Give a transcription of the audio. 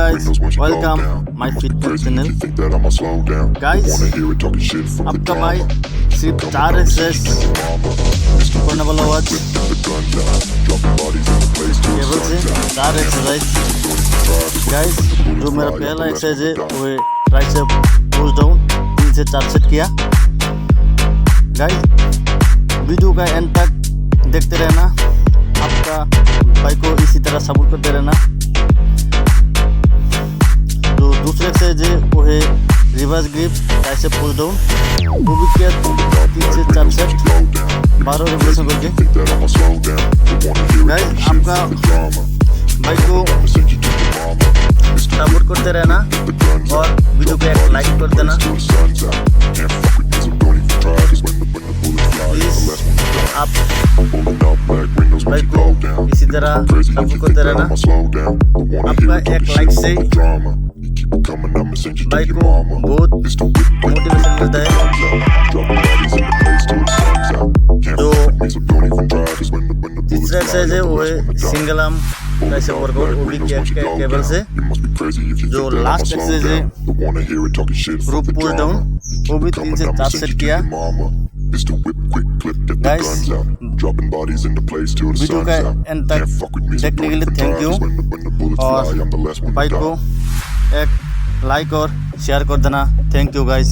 guys, welcome my fitness channel. Guys, आपका भाई सिर्फ 4 एक्सरसाइज करने वाला हुआ केवल से 4 एक्सरसाइज। गाइस, जो मेरा पहला एक्सरसाइज है वो है ट्राइसेप पुश डाउन, 3 से 4 सेट किया। गाइस, वीडियो का एंड तक देखते रहना, आपका भाई को इसी तरह सपोर्ट करते रहना। जो दूसरा एक्सरसाइज है वो है reverse grip tricep push down, वो भी किया 3 से 4 सेट 12 रेपिटेशन करके। गाइस, आपका भाई को सपोर्ट करते रहना और वीडियो को एक लाइक कर देना प्लीज। आप भाई को इसी तरह सपोर्ट करते रहना, आपका एक लाइक से भाई को बहुत मोटिवेशन मिलता है। जो तीसरा एक्सरसाइज है वो है सिंगल आर्म ट्राइसेप वर्कआउट, वो भी केबल से। जो लास्ट एक्सरसाइज है ग्रुप पुश डाउन, वो भी 3 से 4 सेट किया। गाइस, वीडियो का एंड तक देखने के लिए थैंक यू, और भाई को एक लाइक और शेयर कर देना। Thank you guys.